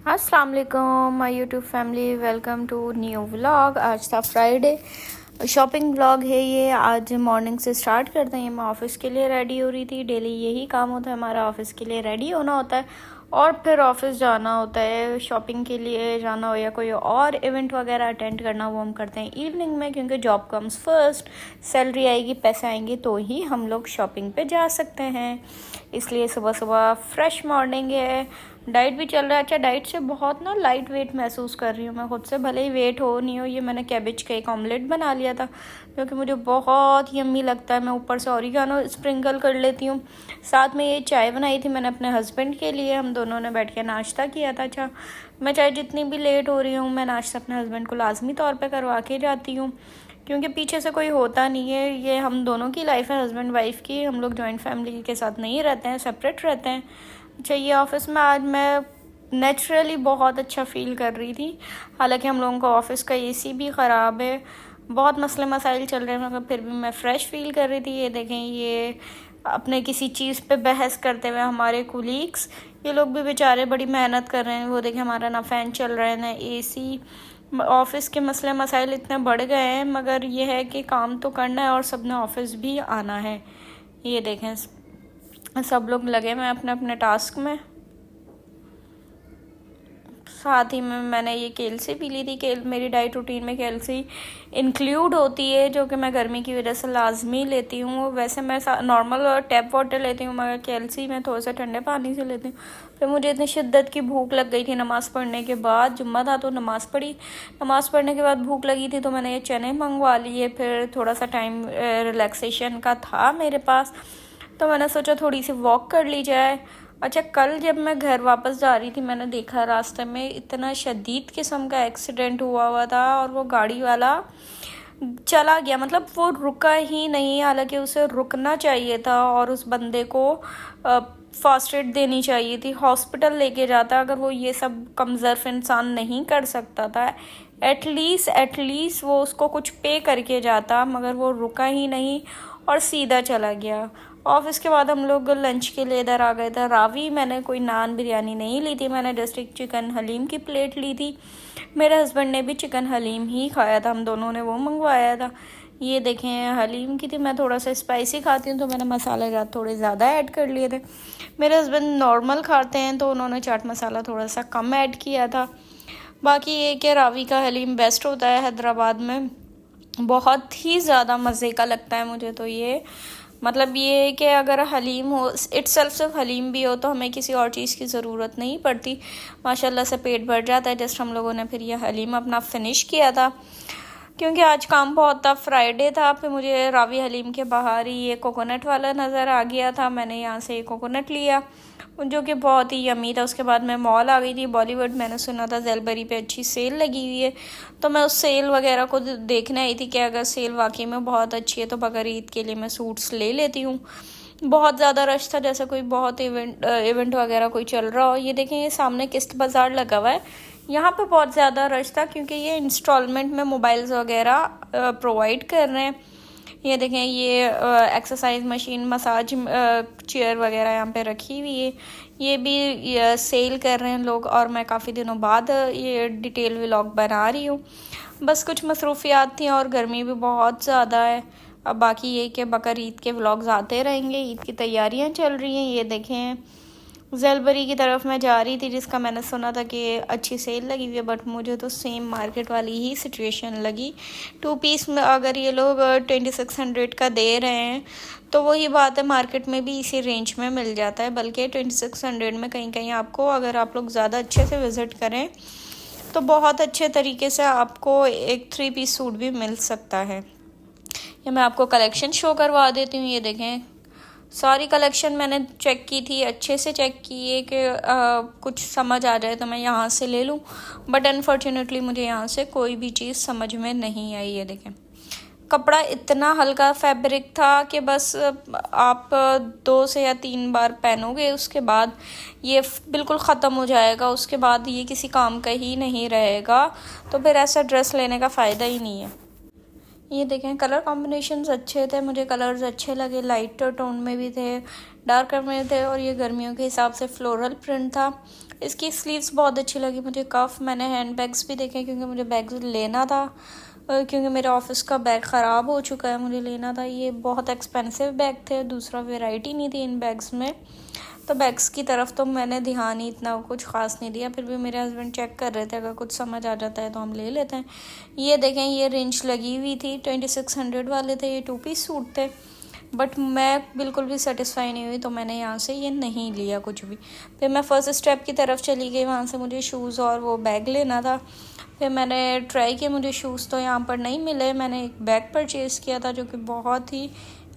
अस्सलाम वालेकुम my YouTube family, welcome to new vlog. आज था फ्राइडे, शॉपिंग व्लॉग है ये। आज मॉर्निंग से स्टार्ट करते हैं। मैं ऑफ़िस के लिए रेडी हो रही थी। डेली यही काम होता है हमारा, ऑफ़िस के लिए रेडी होना होता है और फिर ऑफ़िस जाना होता है। शॉपिंग के लिए जाना हो या कोई और इवेंट वगैरह अटेंड करना, वो हम करते हैं इवनिंग में, क्योंकि जॉब कम्स फर्स्ट। सैलरी आएगी, पैसे आएंगे तो ही हम लोग शॉपिंग पे जा सकते हैं। इसलिए सुबह सुबह फ्रेश मॉर्निंग है। डाइट भी चल रहा है। अच्छा, डाइट से बहुत ना लाइट वेट महसूस कर रही हूँ मैं खुद से, भले ही वेट हो नहीं हो। ये मैंने कैबेज का एक ऑमलेट बना लिया था जो कि मुझे बहुत यम्मी लगता है। मैं ऊपर से ऑरिगानो स्प्रिंकल कर लेती हूँ। साथ में ये चाय बनाई थी मैंने अपने हस्बैंड के लिए। हम दोनों ने बैठ के नाश्ता किया था। अच्छा, मैं चाहे जितनी भी लेट हो रही हूँ, मैं नाश्ता अपने हस्बैंड को लाजमी तौर पर करवा के जाती हूँ, क्योंकि पीछे से कोई होता नहीं है। ये हम दोनों की लाइफ है, हस्बैंड वाइफ की। हम लोग जॉइंट फैमिली के साथ नहीं रहते हैं, सेपरेट रहते हैं। अच्छा, ये ऑफ़िस में आज मैं नेचुरली बहुत अच्छा फ़ील कर रही थी। हालांकि हम लोगों का ऑफ़िस का एसी भी ख़राब है, बहुत मसले मसाइल चल रहे हैं, मगर फिर भी मैं फ़्रेश फ़ील कर रही थी। ये देखें, ये अपने किसी चीज़ पे बहस करते हुए हमारे कुलीग्स, ये लोग भी बेचारे बड़ी मेहनत कर रहे हैं। वो देखें, हमारा ना फ़ैन चल रहा है ना एसी। ऑफ़िस के मसले मसाइल इतने बढ़ गए हैं, मगर ये है कि काम तो करना है और सब ने ऑफ़िस भी आना है। ये देखें, सब लोग लगे हुए अपने अपने टास्क में। साथ ही में मैंने ये केलसी पी ली थी। मेरी डाइट रूटीन में केलसी इंक्लूड होती है, जो कि मैं गर्मी की वजह से लाजमी लेती हूँ। वैसे मैं नॉर्मल टैप वाटर लेती हूँ, मगर केलसी मैं थोड़ा सा ठंडे पानी से लेती हूँ। फिर मुझे इतनी शिद्दत की भूख लग गई थी नमाज़ पढ़ने के बाद। जुम्मा था तो नमाज़ पढ़ी, नमाज़ पढ़ने के बाद भूख लगी थी तो मैंने ये चने मंगवा लिए। फिर थोड़ा सा टाइम रिलैक्सेशन का था मेरे पास, तो मैंने सोचा थोड़ी सी वॉक कर ली जाए। अच्छा, कल जब मैं घर वापस जा रही थी, मैंने देखा रास्ते में इतना शदीद किस्म का एक्सीडेंट हुआ था और वो गाड़ी वाला चला गया, मतलब वो रुका ही नहीं। हालांकि उसे रुकना चाहिए था और उस बंदे को फास्ट एड देनी चाहिए थी, हॉस्पिटल लेके जाता। अगर वो ये सब कमज़र्फ इंसान नहीं कर सकता था, एटलीस्ट वो उसको कुछ पे करके जाता, मगर वो रुका ही नहीं और सीधा चला गया। ऑफिस के बाद हम लोग लंच के लिए इधर आ गए थे रावी। मैंने कोई नान बिरयानी नहीं ली थी, मैंने जस्ट एक चिकन हलीम की प्लेट ली थी। मेरे हस्बैंड ने भी चिकन हलीम ही खाया था, हम दोनों ने वो मंगवाया था। ये देखें, हलीम की थी। मैं थोड़ा सा स्पाइसी खाती हूँ तो मैंने मसाले थोड़े ज़्यादा ऐड कर लिए थे। मेरे हस्बैंड नॉर्मल खाते हैं तो उन्होंने चाट मसाला थोड़ा सा कम ऐड किया था। बाकी ये कि रावी का हलीम बेस्ट होता है हैदराबाद में, बहुत ही ज़्यादा मज़े का लगता है मुझे। तो ये मतलब ये है कि अगर हलीम हो, इटसेल्फ सिर्फ हलीम भी हो, तो हमें किसी और चीज़ की ज़रूरत नहीं पड़ती। माशाल्लाह से पेट भर जाता है। जस्ट हम लोगों ने फिर ये हलीम अपना फिनिश किया था, क्योंकि आज काम बहुत था, फ्राइडे था। फिर मुझे रावी हलीम के बाहर ही ये कोकोनट वाला नज़र आ गया था। मैंने यहाँ से ये कोकोनट लिया जो कि बहुत ही यमी था। उसके बाद मैं मॉल आ गई थी बॉलीवुड। मैंने सुना था ज़ेलबरी पे अच्छी सेल लगी हुई है, तो मैं उस सेल वगैरह को देखने आई थी कि अगर सेल वाकई में बहुत अच्छी है तो बकर ईद के लिए मैं सूट्स ले लेती हूँ। बहुत ज़्यादा रश था, जैसे कोई बहुत इवेंट वगैरह कोई चल रहा हो। ये देखें, ये सामने किस्त बाज़ार लगा हुआ है, यहाँ पे बहुत ज़्यादा रश था, क्योंकि ये इंस्टॉलमेंट में मोबाइल्स वगैरह प्रोवाइड कर रहे हैं। ये देखें, ये एक्सरसाइज मशीन, मसाज चेयर वगैरह यहाँ पे रखी हुई है। ये भी सेल कर रहे हैं लोग, और मैं काफ़ी दिनों बाद ये डिटेल व्लॉग बना रही हूँ। बस कुछ मसरूफियात थी और गर्मी भी बहुत ज़्यादा है। अब बाकी ये कि बकर ईद के व्लॉग्स आते रहेंगे। ईद की तैयारियाँ चल रही हैं। ये देखें, ज़ेलबरी की तरफ मैं जा रही थी, जिसका मैंने सुना था कि अच्छी सेल लगी हुई है, बट मुझे तो सेम मार्केट वाली ही सिचुएशन लगी। 2 पीस में अगर ये लोग 2600 का दे रहे हैं, तो वही बात है, मार्केट में भी इसी रेंज में मिल जाता है। बल्कि 2600 में कहीं कहीं आपको, अगर आप लोग ज़्यादा अच्छे से विज़िट करें, तो बहुत अच्छे तरीके से आपको एक 3 पीस सूट भी मिल सकता है। ये मैं आपको कलेक्शन शो करवा देती हूँ। ये देखें, सारी कलेक्शन मैंने चेक की थी, अच्छे से चेक की है कि कुछ समझ आ जाए तो मैं यहाँ से ले लूँ, बट अनफॉर्चुनेटली मुझे यहाँ से कोई भी चीज़ समझ में नहीं आई। ये देखें, कपड़ा इतना हल्का फैब्रिक था कि बस आप 2 से या 3 बार पहनोगे, उसके बाद ये बिल्कुल ख़त्म हो जाएगा। उसके बाद ये किसी काम का ही नहीं रहेगा, तो फिर ऐसा ड्रेस लेने का फ़ायदा ही नहीं है। ये देखें, कलर कॉम्बिनेशंस अच्छे थे, मुझे कलर्स अच्छे लगे। लाइट टोन में भी थे, डार्कर में थे, और ये गर्मियों के हिसाब से फ्लोरल प्रिंट था। इसकी स्लीव्स बहुत अच्छी लगी मुझे। कफ मैंने हैंड बैग्स भी देखे क्योंकि मुझे बैग लेना था, क्योंकि मेरे ऑफिस का बैग ख़राब हो चुका है, मुझे लेना था। ये बहुत एक्सपेंसिव बैग थे, दूसरा वैरायटी नहीं थी इन बैग्स में, तो बैग्स की तरफ तो मैंने ध्यान ही इतना कुछ ख़ास नहीं दिया। फिर भी मेरे हस्बैंड चेक कर रहे थे, अगर कुछ समझ आ जाता है तो हम ले लेते हैं। ये देखें, ये रेंज लगी हुई थी, 2600 वाले थे, ये 2 पीस सूट थे, बट मैं बिल्कुल भी सेटिस्फाई नहीं हुई, तो मैंने यहाँ से ये नहीं लिया कुछ भी। फिर मैं फ़र्स्ट स्टेप की तरफ चली गई, वहाँ से मुझे शूज़ और वो बैग लेना था। फिर मैंने ट्राई किया, मुझे शूज़ तो यहाँ पर नहीं मिले। मैंने एक बैग परचेज़ किया था जो कि बहुत ही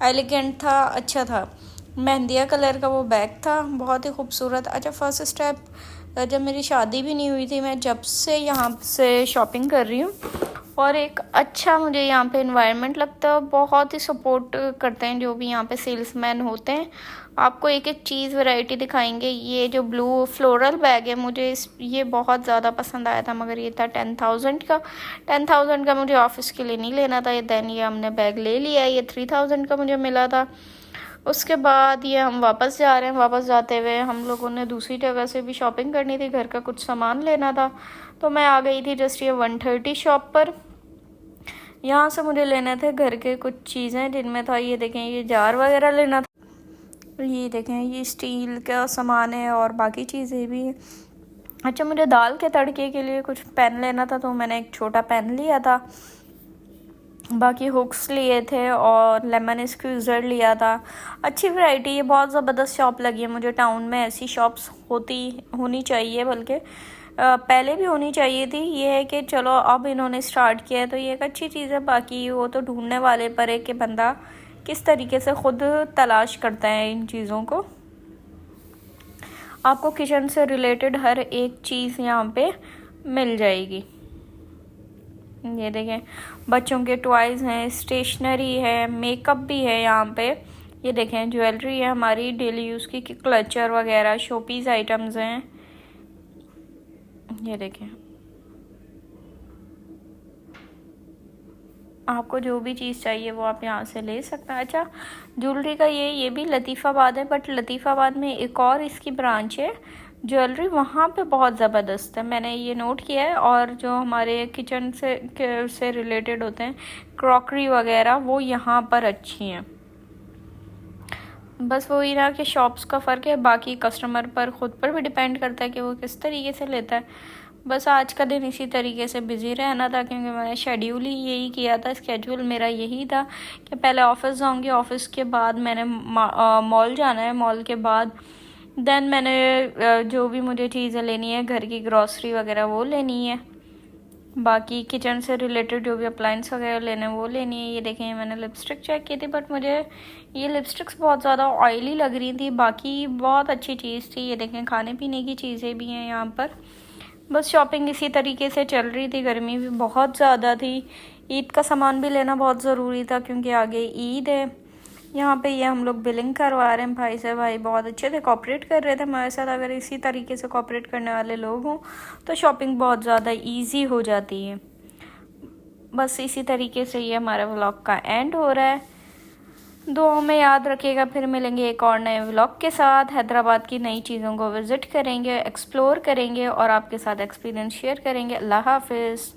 एलिगेंट था, अच्छा था, मेहंदिया कलर का वो बैग था, बहुत ही खूबसूरत। अच्छा, फर्स्ट स्टेप, जब मेरी शादी भी नहीं हुई थी, मैं जब से यहाँ से शॉपिंग कर रही हूँ, और एक अच्छा मुझे यहाँ पे इन्वायरमेंट लगता है। बहुत ही सपोर्ट करते हैं जो भी यहाँ पे सेल्समैन होते हैं, आपको एक एक चीज़ वैरायटी दिखाएंगे। ये जो ब्लू फ्लोरल बैग है, मुझे ये बहुत ज़्यादा पसंद आया था, मगर ये था 10,000 का। 10,000 का मुझे ऑफिस के लिए नहीं लेना था, देन ये हमने बैग ले लिया। ये 3,000 का मुझे मिला था। उसके बाद ये हम वापस जा रहे हैं। वापस जाते हुए हम लोगों ने दूसरी जगह से भी शॉपिंग करनी थी, घर का कुछ सामान लेना था, तो मैं आ गई थी जस्ट ये 130 शॉप पर। यहाँ से मुझे लेने थे घर के कुछ चीज़ें, जिनमें था ये देखें, ये जार वगैरह लेना था, ये देखें ये स्टील का सामान है और बाकी चीज़ें भी हैं। अच्छा, मुझे दाल के तड़के के लिए कुछ पेन लेना था, तो मैंने एक छोटा पेन लिया था, बाकी हुक्स लिए थे और लेमन स्क्वीज़र लिया था। अच्छी वैरायटी, ये बहुत ज़बरदस्त शॉप लगी है मुझे। टाउन में ऐसी शॉप्स होनी चाहिए, बल्कि पहले भी होनी चाहिए थी। ये है कि चलो अब इन्होंने स्टार्ट किया है, तो ये एक अच्छी चीज़ है। बाकी वो तो ढूंढने वाले पर है कि बंदा किस तरीके से ख़ुद तलाश करता है इन चीज़ों को। आपको किचन से रिलेटेड हर एक चीज़ यहाँ पे मिल जाएगी। ये देखें, बच्चों के टॉयज़ हैं, स्टेशनरी है, मेकअप भी है यहाँ पे। ये देखें, ज्वेलरी है हमारी डेली यूज़ की, क्लचर वगैरह, शोपीस आइटम्स हैं। ये देखें, आपको जो भी चीज़ चाहिए वो आप यहाँ से ले सकते हैं। अच्छा, ज्वेलरी का ये भी लतीफ़ाबाद है, बट लतीफ़ाबाद में एक और इसकी ब्रांच है ज्वेलरी, वहाँ पे बहुत ज़बरदस्त है, मैंने ये नोट किया है। और जो हमारे किचन से रिलेटेड होते हैं, क्रॉकरी वगैरह, वो यहाँ पर अच्छी हैं। बस वही ना कि शॉप्स का फ़र्क है, बाकी कस्टमर पर ख़ुद पर भी डिपेंड करता है कि वो किस तरीके से लेता है। बस आज का दिन इसी तरीके से बिज़ी रहना था, क्योंकि मैंने शेड्यूल ही यही किया था, स्केड्यूल मेरा यही था कि पहले ऑफ़िस जाऊँगी, ऑफ़िस के बाद मैंने मॉल जाना है, मॉल के बाद देन मैंने जो भी मुझे चीज़ें लेनी है, घर की ग्रॉसरी वगैरह वो लेनी है, बाकी किचन से रिलेटेड जो भी अप्लाइंस वगैरह लेने वो लेनी है। ये देखें, मैंने लिपस्टिक चेक की थी, बट मुझे ये लिपस्टिक्स बहुत ज़्यादा ऑयली लग रही थी, बाकी बहुत अच्छी चीज़ थी। ये देखें, खाने पीने की चीज़ें भी हैं यहाँ पर। बस शॉपिंग इसी तरीके से चल रही थी, गर्मी भी बहुत ज़्यादा थी, ईद का सामान भी लेना बहुत ज़रूरी था क्योंकि आगे ईद है। यहाँ पे ये हम लोग बिलिंग करवा रहे हैं भाई से। भाई बहुत अच्छे थे, कोऑपरेट कर रहे थे हमारे साथ। अगर इसी तरीके से कोऑपरेट करने वाले लोग हों तो शॉपिंग बहुत ज़्यादा इजी हो जाती है। बस इसी तरीके से ये हमारा व्लॉग का एंड हो रहा है। दुआओं में याद रखिएगा, फिर मिलेंगे एक और नए व्लॉग के साथ। हैदराबाद की नई चीज़ों को विज़िट करेंगे, एक्सप्लोर करेंगे और आपके साथ एक्सपीरियंस शेयर करेंगे। अल्लाह हाफिज़।